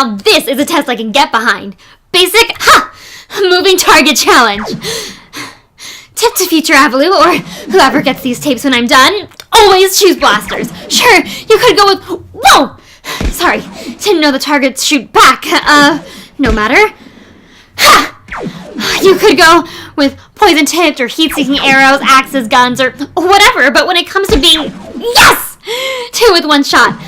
Now this is a test I can get behind. Basic, moving target challenge. Tip to future Avaloo, or whoever gets these tapes when I'm done, always choose blasters. Sure, you could go with... Whoa! Sorry, didn't know the targets shoot back. No matter. You could go with poison-tipped or heat-seeking arrows, axes, guns, or whatever, but when it comes to being... Yes! 2 with 1 shot.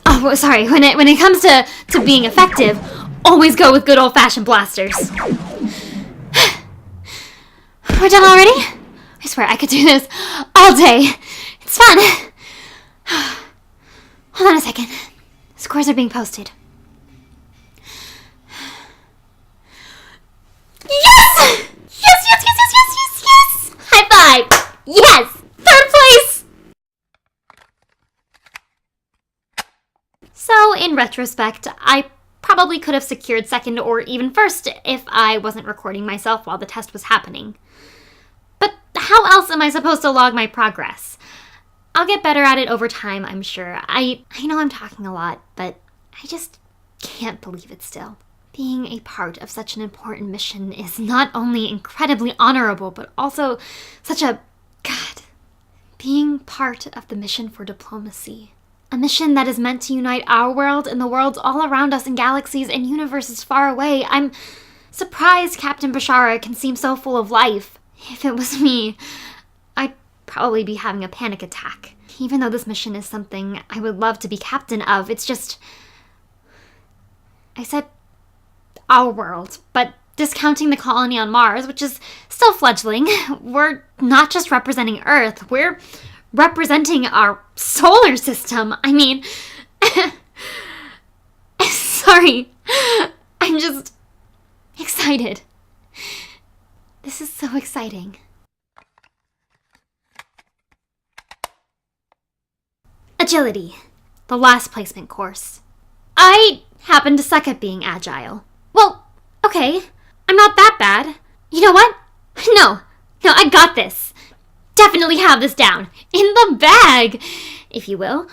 Oh, sorry, when it comes to being effective, always go with good old-fashioned blasters. We're done already? I swear I could do this all day. It's fun. Hold on a second. Scores are being posted. Yes! Yes! High five! Yes! 3rd place! So, in retrospect, I probably could have secured 2nd or even 1st if I wasn't recording myself while the test was happening. But how else am I supposed to log my progress? I'll get better at it over time, I'm sure. I know I'm talking a lot, but I just can't believe it still. Being a part of such an important mission is not only incredibly honorable, but also such a... God. Being part of the mission for diplomacy. A mission that is meant to unite our world and the worlds all around us in galaxies and universes far away. I'm surprised Captain Bashara can seem so full of life. If it was me, I'd probably be having a panic attack. Even though this mission is something I would love to be captain of, it's just... I said our world, but discounting the colony on Mars, which is still fledgling, we're not just representing Earth, we're representing our solar system. I mean, sorry, I'm just excited. This is so exciting. Agility, the last placement course. I happen to suck at being agile. Well, okay, I'm not that bad. You know what? No, I got this. Definitely have this down. In the bag, if you will.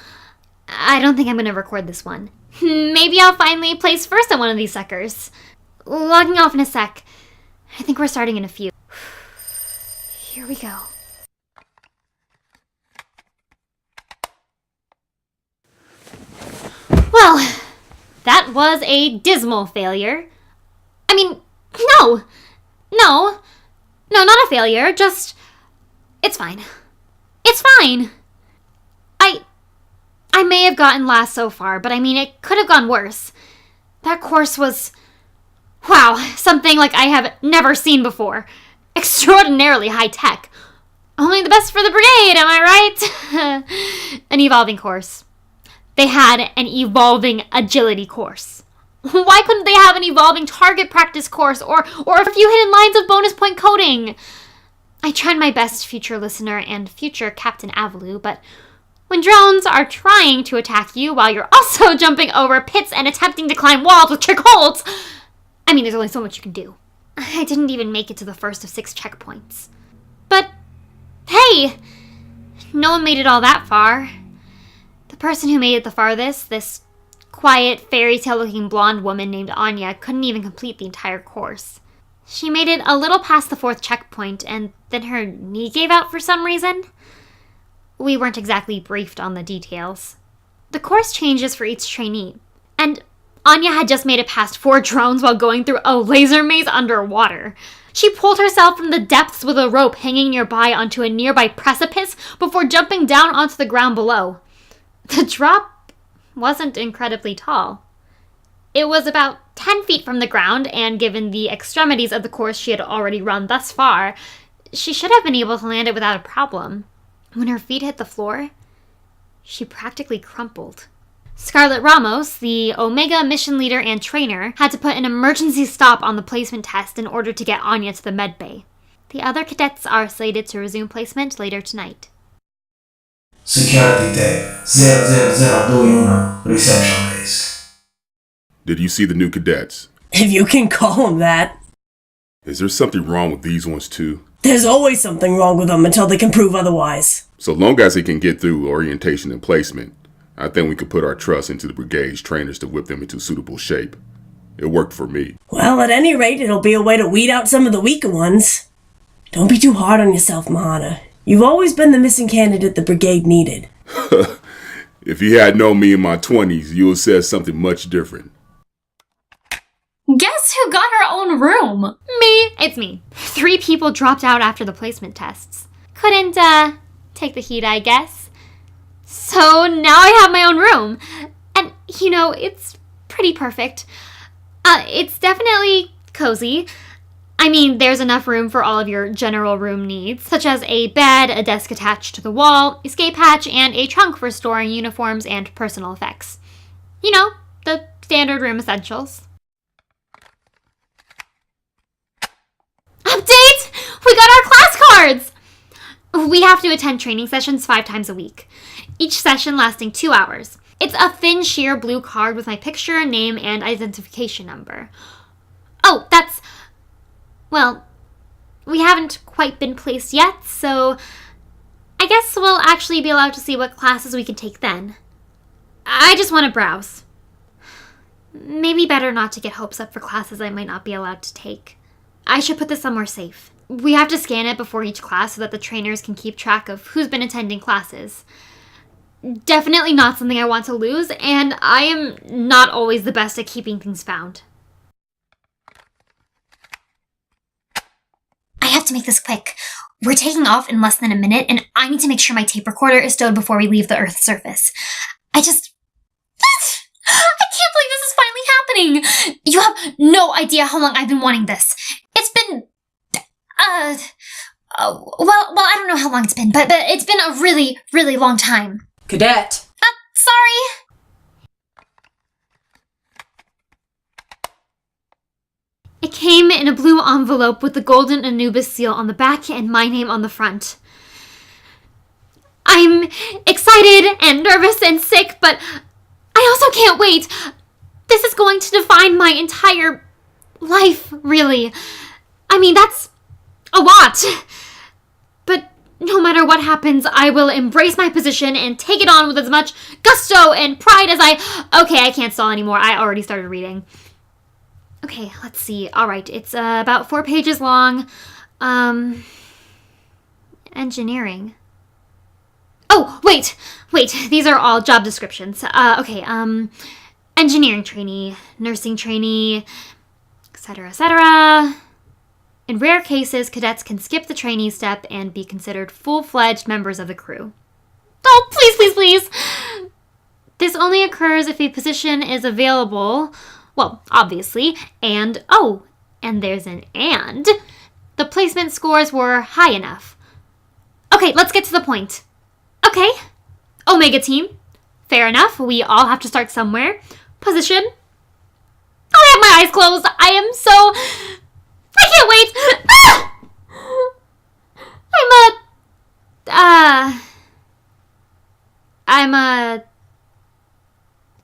I don't think I'm going to record this one. Maybe I'll finally place 1st on one of these suckers. Logging off in a sec. I think we're starting in a few. Here we go. Well, that was a dismal failure. I mean, no, not a failure, just... It's fine. It's fine. I may have gotten last so far, but I mean, it could have gone worse. That course was... Wow, something like I have never seen before. Extraordinarily high-tech. Only the best for the brigade, am I right? An evolving course. They had an evolving agility course. Why couldn't they have an evolving target practice course or a few hidden lines of bonus point coding? I tried my best, future listener and future Captain Avaloo, but when drones are trying to attack you while you're also jumping over pits and attempting to climb walls with trick holds, I mean, there's only so much you can do. I didn't even make it to the 1st of 6 checkpoints. But, hey, no one made it all that far. The person who made it the farthest, this quiet, fairy tale-looking blonde woman named Anya, couldn't even complete the entire course. She made it a little past the 4th checkpoint, and then her knee gave out for some reason. We weren't exactly briefed on the details. The course changes for each trainee, and Anya had just made it past 4 drones while going through a laser maze underwater. She pulled herself from the depths with a rope hanging nearby onto a nearby precipice before jumping down onto the ground below. The drop wasn't incredibly tall. It was about 10 feet from the ground, and given the extremities of the course she had already run thus far, she should have been able to land it without a problem. When her feet hit the floor, she practically crumpled. Scarlett Ramos, the Omega mission leader and trainer, had to put an emergency stop on the placement test in order to get Anya to the med bay. The other cadets are slated to resume placement later tonight. Security tape 0021, reception desk. Did you see the new cadets? If you can call them that. Is there something wrong with these ones too? There's always something wrong with them until they can prove otherwise. So long as they can get through orientation and placement, I think we could put our trust into the brigade's trainers to whip them into suitable shape. It worked for me. Well, at any rate, it'll be a way to weed out some of the weaker ones. Don't be too hard on yourself, Mahana. You've always been the missing candidate the brigade needed. If you had known me in my 20s, you would have said something much different. Guess who got her own room? Me. It's me. 3 people dropped out after the placement tests. Couldn't, take the heat, I guess. So now I have my own room. And, it's pretty perfect. It's definitely cozy. I mean, there's enough room for all of your general room needs, such as a bed, a desk attached to the wall, escape hatch, and a trunk for storing uniforms and personal effects. The standard room essentials. Update! We got our class cards! We have to attend training sessions 5 times a week, each session lasting 2 hours. It's a thin, sheer blue card with my picture, name, and identification number. Oh, well, we haven't quite been placed yet, so I guess we'll actually be allowed to see what classes we can take then. I just want to browse. Maybe better not to get hopes up for classes I might not be allowed to take. I should put this somewhere safe. We have to scan it before each class so that the trainers can keep track of who's been attending classes. Definitely not something I want to lose, and I am not always the best at keeping things found. I have to make this quick. We're taking off in less than a minute, and I need to make sure my tape recorder is stowed before we leave the Earth's surface. I can't believe this is finally happening! You have no idea how long I've been wanting this. It's been, well, I don't know how long it's been, but it's been a really, really long time. Cadet! Sorry. It came in a blue envelope with the golden Anubis seal on the back and my name on the front. I'm excited and nervous and sick, but I also can't wait. This is going to define my entire life, really. I mean, that's a lot. But no matter what happens, I will embrace my position and take it on with as much gusto and pride as Okay, I can't stall anymore. I already started reading. Okay, let's see. All right, it's about 4 pages long. Engineering. Oh, wait. These are all job descriptions. Okay, engineering trainee, nursing trainee, etc., etc. In rare cases, cadets can skip the trainee step and be considered full-fledged members of the crew. Oh, please! This only occurs if a position is available, well, obviously, and there's an and. The placement scores were high enough. Okay, let's get to the point. Okay, Omega team. Fair enough, we all have to start somewhere. Position. I have my eyes closed. I can't wait.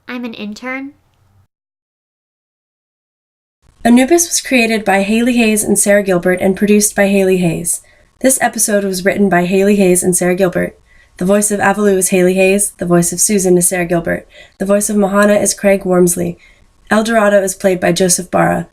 I'm an intern. Anubis was created by Hailey Hayes and Sara Gilbert and produced by Hailey Hayes. This episode was written by Hailey Hayes and Sara Gilbert. The voice of Avaloo is Hailey Hayes. The voice of Susan is Sara Gilbert. The voice of Mahana is Craig Warmsley. Dorado is played by Joseph Barra.